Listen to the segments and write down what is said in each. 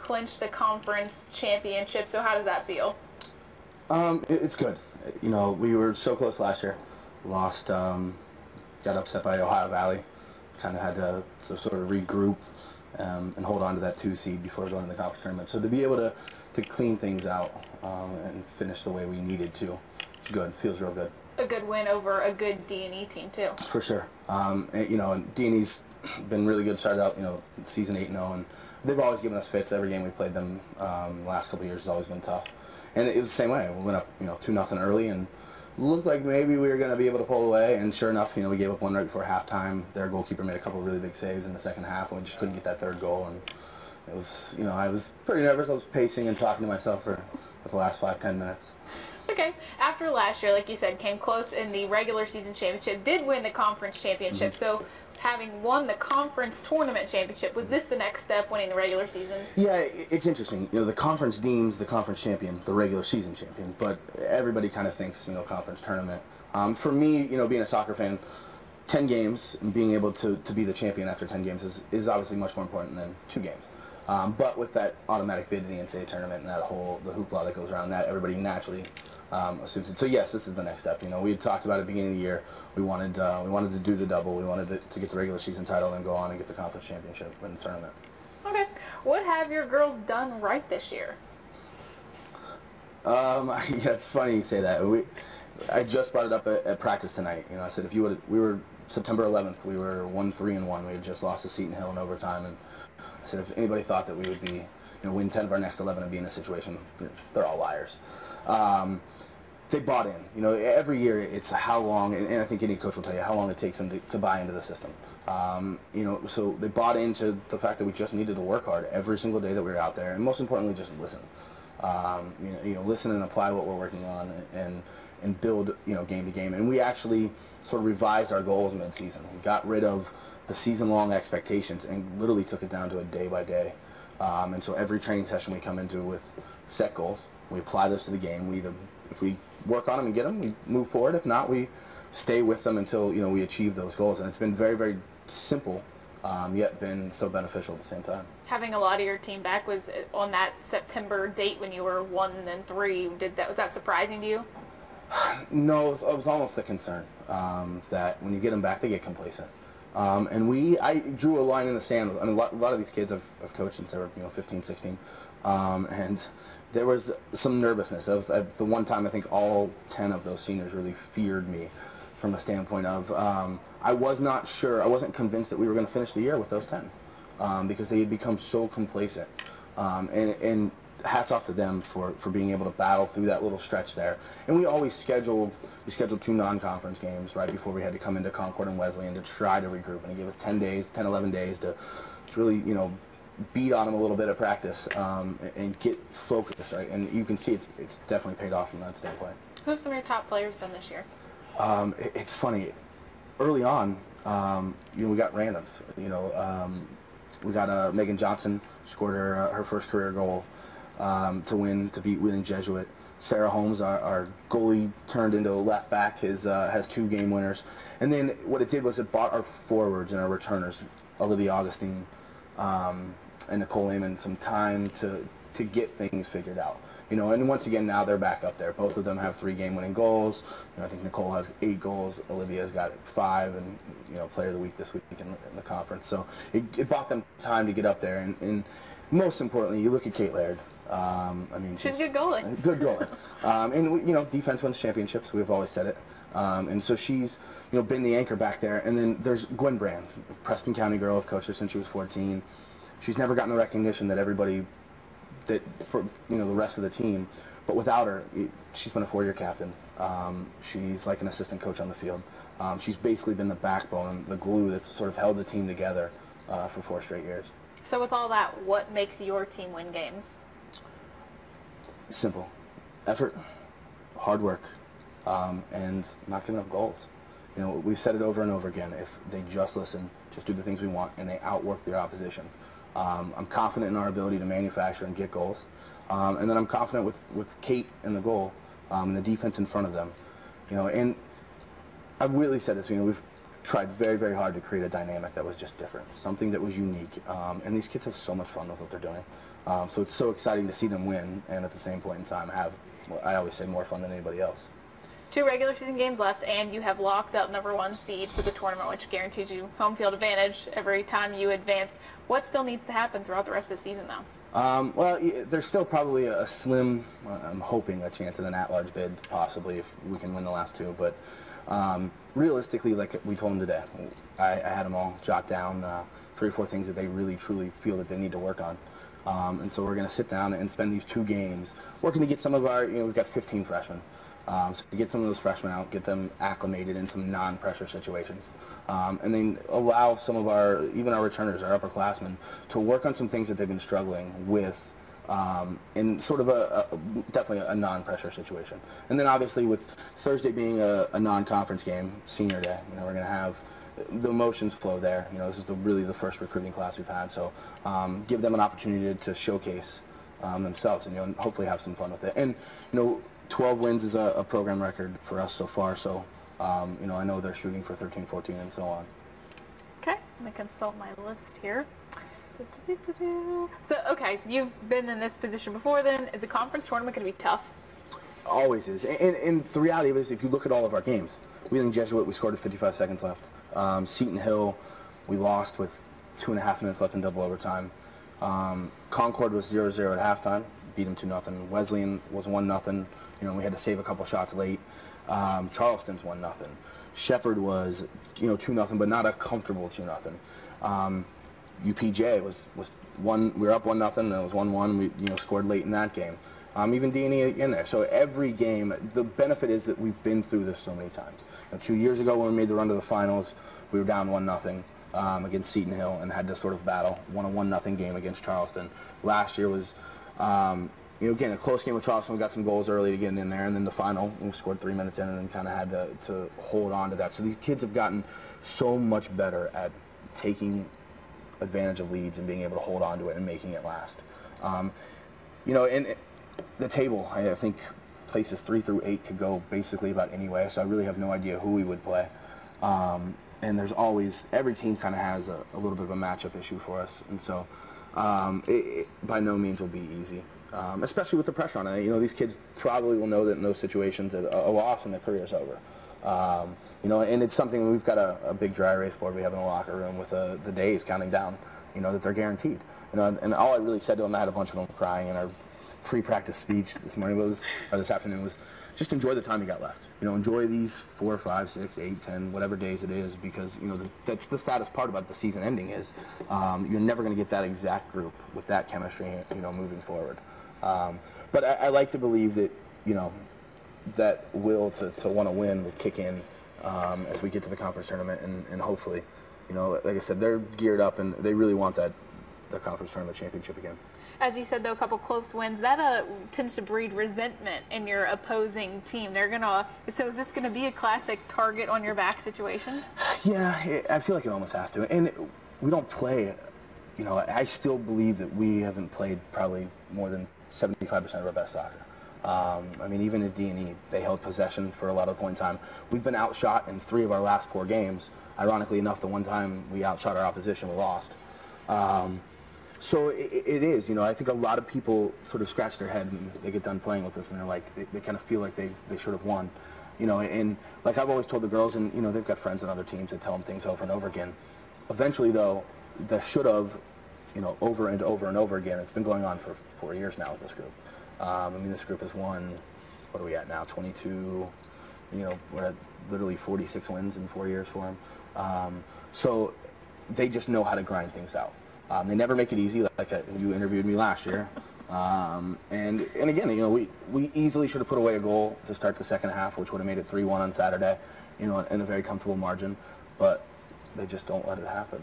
clinched the conference championship, so how does that feel? It's good. You know, we were so close last year. Lost, got upset by Ohio Valley. Kind of had to sort of regroup and hold on to that 2 seed before going to the conference tournament. So to be able to clean things out and finish the way we needed to, it's good. Feels real good. A good win over a good D&E team too. For sure. And, you know, and D&E's been really good. Started out, you know, season 8-0, and they've always given us fits. Every game we played them the last couple of years has always been tough. And it was the same way. We went up, you know, 2-0 early, and looked like maybe we were going to be able to pull away. And sure enough, you know, we gave up one right before halftime. Their goalkeeper made a couple of really big saves in the second half, and we just couldn't get that third goal. And it was, you know, I was pretty nervous. I was pacing and talking to myself for the last 5-10 minutes. Okay. After last year, like you said, came close in the regular season championship, did win the conference championship. So having won the conference tournament championship, was this the next step, winning the regular season? Yeah, it's interesting. You know, the conference deems the conference champion the regular season champion, but everybody kind of thinks, you know, conference tournament. For me, you know, being a soccer fan, 10 games and being able to be the champion after 10 games is obviously much more important than 2 games. But with that automatic bid to the NCAA tournament and that whole the hoopla that goes around that, everybody naturally assumes it. So yes, this is the next step. You know, we had talked about it at the beginning of the year. We wanted to do the double. We wanted to get the regular season title and go on and get the conference championship in the tournament. Okay, what have your girls done right this year? Yeah, it's funny you say that. I just brought it up at practice tonight. You know, I said if you would, we were September 11th. We were 1-3-1. We had just lost to Seton Hill in overtime, and I said if anybody thought that we would be, you know, win 10 of our next 11 and be in this situation, they're all liars. They bought in. You know, every year it's how long, and I think any coach will tell you how long it takes them to buy into the system. You know, so they bought into the fact that we just needed to work hard every single day that we were out there, and most importantly, just listen. You know, listen and apply what we're working on, and build, you know, game to game. And we actually sort of revised our goals mid-season. We got rid of the season-long expectations and literally took it down to a day by day. And so every training session we come into with set goals. We apply those to the game. We either, if we work on them and get them, we move forward. If not, we stay with them until, you know, we achieve those goals. And it's been very, very simple, yet been so beneficial at the same time. Having a lot of your team back was on that September date when you were 1-3. Was that surprising to you? No, it was almost a concern that when you get them back, they get complacent. And I drew a line in the sand. I mean, a lot of these kids I've coached since they were, you know, 15, 16, and there was some nervousness. That was the one time I think all 10 of those seniors really feared me, from a standpoint of I was not sure. I wasn't convinced that we were going to finish the year with those 10 because they had become so complacent. And hats off to them for being able to battle through that little stretch there. And we always scheduled 2 non-conference games right before we had to come into Concord and Wesleyan to try to regroup. And it gave us 10, 11 days to really, you know, beat on them a little bit at practice and get focused, right? And you can see it's definitely paid off from that standpoint. Who have some of your top players been this year? It's funny. Early on, you know, we got randoms. You know, we got Megan Johnson scored her first career goal to beat Wheeling Jesuit. Sarah Holmes, our goalie, turned into a left back. Has 2 game winners. And then what it did was it bought our forwards and our returners, Olivia Augustine and Nicole Amon, some time to get things figured out. You know, and once again, now they're back up there. Both of them have 3 game-winning goals. You know, I think Nicole has 8 goals. Olivia's got 5, and, you know, Player of the Week this week in the conference. So it bought them time to get up there. And most importantly, you look at Kate Laird. I mean, she's a good goalie. Good goalie. And you know, defense wins championships. We've always said it. And so she's, you know, been the anchor back there. And then there's Gwen Brand, Preston County girl. I've coached her since she was 14. She's never gotten the recognition that everybody, that for, you know, the rest of the team. But without her, she's been a 4-year captain. She's like an assistant coach on the field. She's basically been the backbone, the glue that's sort of held the team together for 4 straight years. So with all that, what makes your team win games? Simple. Effort, hard work, and not giving up goals. You know, we've said it over and over again. If they just listen, just do the things we want, and they outwork their opposition. I'm confident in our ability to manufacture and get goals. And then I'm confident with Kate and the goal, and the defense in front of them. You know, and I've really said this, you know, we've tried very, very hard to create a dynamic that was just different, something that was unique. And these kids have so much fun with what they're doing. So it's so exciting to see them win, and at the same point in time have, well, I always say, more fun than anybody else. 2 regular season games left, and you have locked up #1 seed for the tournament, which guarantees you home field advantage every time you advance. What still needs to happen throughout the rest of the season, though? Well, there's still probably a slim, I'm hoping, a chance at an at-large bid, possibly, if we can win the last 2. But realistically, like we told them today, I had them all jot down 3 or 4 things that they really, truly feel that they need to work on. And so we're going to sit down and spend these 2 games working to get some of our, we've got 15 freshmen. So to get some of those freshmen out, get them acclimated in some non-pressure situations, and then allow some of even our returners, our upperclassmen, to work on some things that they've been struggling with in sort of definitely a non-pressure situation. And then obviously with Thursday being a non-conference game, senior day, we're going to have the emotions flow there. This is really the first recruiting class we've had, so give them an opportunity to showcase themselves and hopefully have some fun with it. And 12 wins is a program record for us so far, so I know they're shooting for 13, 14, and so on. Okay, let me consult my list here. So, okay, you've been in this position before then. Is the conference tournament going to be tough? Always is. And the reality of it is, if you look at all of our games, Wheeling Jesuit, we scored with 55 seconds left. Seton Hill, we lost with 2.5 minutes left in double overtime. Concord was 0-0 at halftime, beat them 2-0. Wesleyan was 1-0. We had to save a couple shots late. Charleston's 1-0. Shepherd was, 2-0, but not a comfortable 2-0. UPJ was 1. We were up 1-0, and it was 1-1. We scored late in that game. Even D&E in there. So every game, the benefit is that we've been through this so many times. 2 years ago when we made the run to the finals, we were down 1-0 against Seton Hill and had to sort of battle. Won a 1-0 game against Charleston. Last year was, again, a close game with Charleston. We got some goals early to get in there, and then the final, we scored 3 minutes in and then kind of had to hold on to that. So these kids have gotten so much better at taking advantage of leads and being able to hold on to it and making it last. And the table, I think places 3 through 8 could go basically about anywhere, so I really have no idea who we would play. And there's always, every team kind of has a little bit of a matchup issue for us, and so it by no means will be easy, especially with the pressure on it. These kids probably will know that in those situations that a loss and their career's over. And it's something, we've got a big dry erase board we have in the locker room with the days counting down, that they're guaranteed. And all I really said to them, I had a bunch of them crying in our pre-practice speech this morning or this afternoon, was just enjoy the time you got left. Enjoy these 4, 5, 6, 8, 10, whatever days it is, because that's the saddest part about the season ending is you're never going to get that exact group with that chemistry, moving forward. But I like to believe that that will to want to win will kick in as we get to the conference tournament, and hopefully, like I said, they're geared up and they really want the conference tournament championship again. As you said, though, a couple close wins, that tends to breed resentment in your opposing team. So is this going to be a classic target on your back situation? Yeah, I feel like it almost has to. And we don't play, I still believe that we haven't played probably more than 75% of our best soccer. Even at D&E, they held possession for a lot of the point in time. We've been outshot in 3 of our last 4 games. Ironically enough, the one time we outshot our opposition, we lost. So it is, I think a lot of people sort of scratch their head and they get done playing with us and they're like, they kind of feel like they should have won. And like I've always told the girls, and they've got friends on other teams that tell them things over and over again. Eventually though, the should have, over and over and over again, it's been going on for 4 years now with this group. This group has won, what are we at now, 22, we're at literally 46 wins in 4 years for them. So they just know how to grind things out. They never make it easy, like you interviewed me last year. And again, we easily should have put away a goal to start the second half, which would have made it 3-1 on Saturday, in a very comfortable margin, but they just don't let it happen.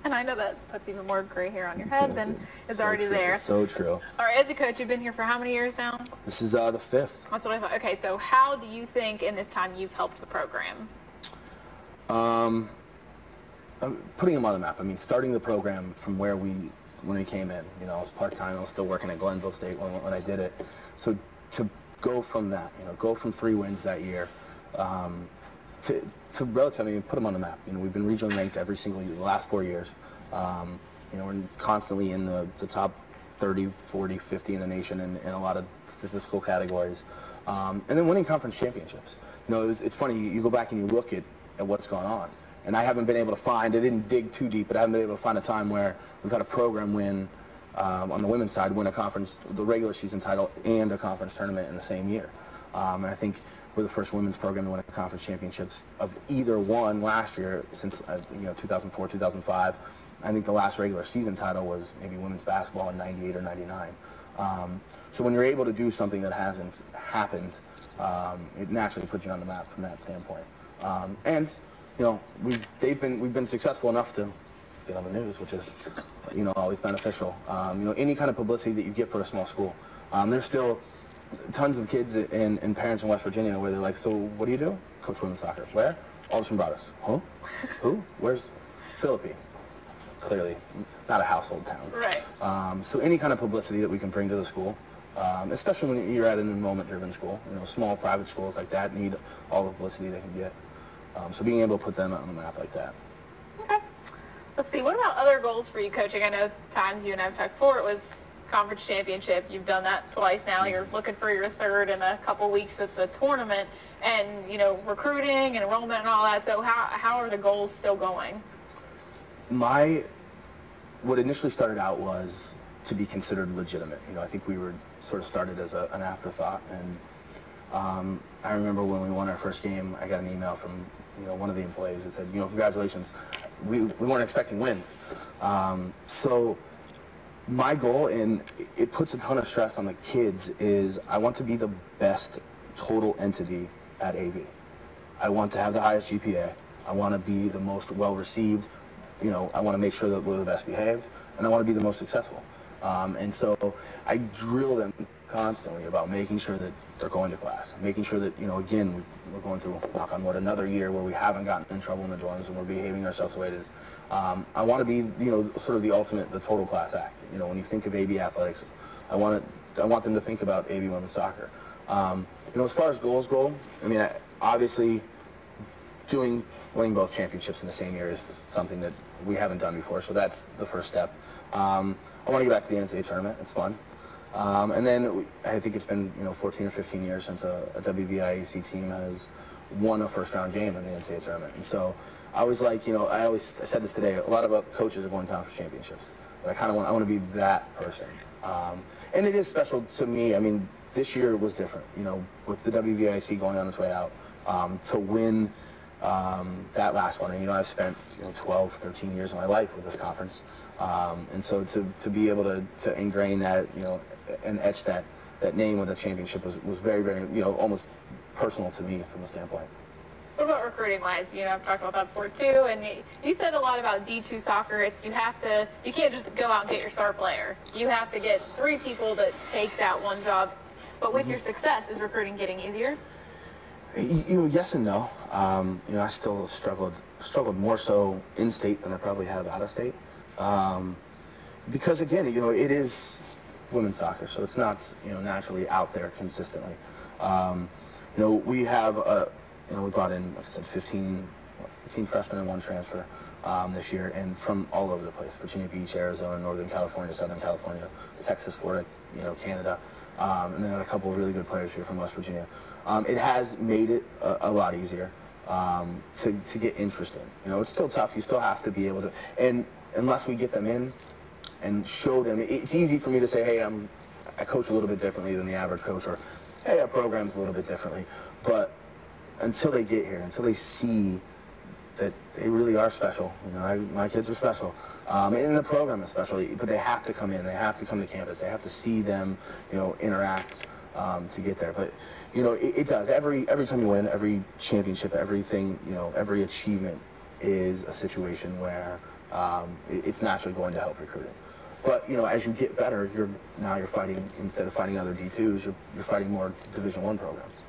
And I know that puts even more gray hair on your head than is already true. there. It's so true. All right, as a coach, you've been here for how many years now? This is the 5th. That's what I thought. Okay, so how do you think in this time you've helped the program? Putting them on the map. Starting the program from when we came in. I was part-time. I was still working at Glenville State when I did it. So to go from that, go from 3 wins that year, to relatively put them on the map. We've been regionally ranked every single year, the last 4 years. We're constantly in the top 30, 40, 50 in the nation in a lot of statistical categories. And then winning conference championships. You know, it's funny, you go back and you look at what's going on. And I haven't been able to find, I didn't dig too deep, but I haven't been able to find a time where we've had a program win, on the women's side, win a conference, the regular season title, and a conference tournament in the same year. And I think we're the first women's program to win a conference championships of either one last year since, 2004, 2005. I think the last regular season title was maybe women's basketball in 98 or 99. So when you're able to do something that hasn't happened, it naturally puts you on the map from that standpoint. And you know, we've been successful enough to get on the news, which is, always beneficial. Any kind of publicity that you get for a small school. There's still tons of kids and parents in West Virginia where they're like, so what do you do? Coach women's soccer. Where? Alderson Broaddus. Huh? Who? Where's Philippi? Clearly not a household town. Right. So any kind of publicity that we can bring to the school, especially when you're at an enrollment-driven school, small private schools like that need all the publicity they can get. So being able to put them on the map like that. Okay. Let's see, what about other goals for you coaching? I know times you and I have talked before, it was conference championship. You've done that twice now. You're looking for your third in a couple weeks with the tournament and, recruiting and enrollment and all that. So how are the goals still going? What initially started out was to be considered legitimate. I think we were sort of started as an afterthought. And I remember when we won our first game, I got an email from one of the employees that said, congratulations, we weren't expecting wins. So my goal, and it puts a ton of stress on the kids, is I want to be the best total entity at AB. I want to have the highest GPA. I want to be the most well-received. I want to make sure that we're the best behaved, and I want to be the most successful. And so I drill them constantly about making sure that they're going to class, making sure that, again, we're going through, knock on wood, another year where we haven't gotten in trouble in the dorms and we're behaving ourselves the way it is. I want to be, sort of the ultimate, the total class act. When you think of AB athletics, I want them to think about AB women's soccer. As far as goals go, obviously winning both championships in the same year is something that we haven't done before, so that's the first step. I want to get back to the NCAA tournament. It's fun. And then I think it's been 14 or 15 years since a WBIAC team has won a first-round game in the NCAA tournament. And so I was like, I said this today, a lot of coaches have won conference championships, but I want to be that person. And it is special to me. This year was different, with the WBIAC going on its way out, to win that last one. And I've spent 12, 13 years of my life with this conference, and so to be able to ingrain that, and etch that name with a championship was very, very, almost personal to me from the standpoint. What about recruiting wise? I've talked about that before too, and you said a lot about D2 soccer. You can't just go out and get your star player. You have to get 3 people that take that one job. But with your success, is recruiting getting easier? Yes and no. I still struggled more so in state than I probably have out of state, because again, it is women's soccer, so it's not naturally out there consistently. We have we brought in, like I said, 15 freshmen and 1 transfer this year, and from all over the place: Virginia Beach, Arizona, Northern California, Southern California, Texas, Florida, Canada. And then a couple of really good players here from West Virginia. It has made it a lot easier to get interest in. It's still tough. You still have to be able to, and unless we get them in and show them, it's easy for me to say, hey, I coach a little bit differently than the average coach, or hey, our program's a little bit differently. But until they get here, until they see that they really are special. My kids are special, and the program is special. But they have to come in. They have to come to campus. They have to see them, interact to get there. But it does. Every time you win, every championship, everything, every achievement is a situation where it's naturally going to help recruiting. But as you get better, you're fighting, instead of fighting other D2s, you're fighting more Division I programs.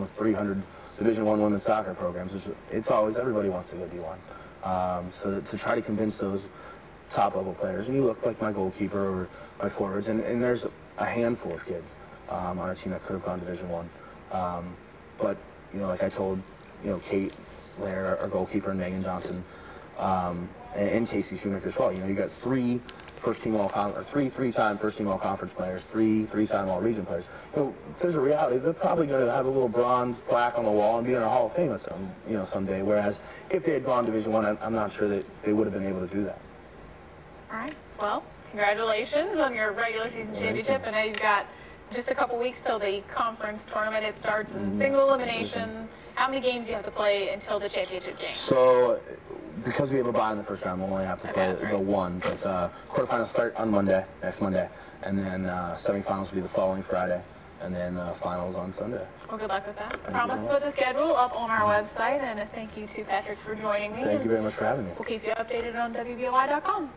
With 300. Division I women's soccer programs, it's always, everybody wants to go D1. So to try to convince those top-level players, and you look like my goalkeeper or my forwards, and there's a handful of kids on our team that could have gone Division I. But, like I told, Kate Laird, our goalkeeper, and Megan Johnson, and Casey Shoemaker as well, you got 3 first-team or three-time first-team all-conference players, three-time all-region players. You know, there's a reality. They're probably going to have a little bronze plaque on the wall and be in a Hall of Fame at someday. Whereas if they had gone Division I, I'm not sure that they would have been able to do that. All right. Well, congratulations on your regular season championship. I know you've got just a couple weeks till the conference tournament. It starts in single elimination. How many games do you have to play until the championship game? So, because we have a bye in the first round, we'll only have to play the one. But quarterfinals start on Monday, next Monday, and then semifinals will be the following Friday, and then finals on Sunday. Well, good luck with that. I promise to put the schedule up on our website, and thank you to Patrick for joining me. Thank you very much for having me. We'll keep you updated on WBOY.com.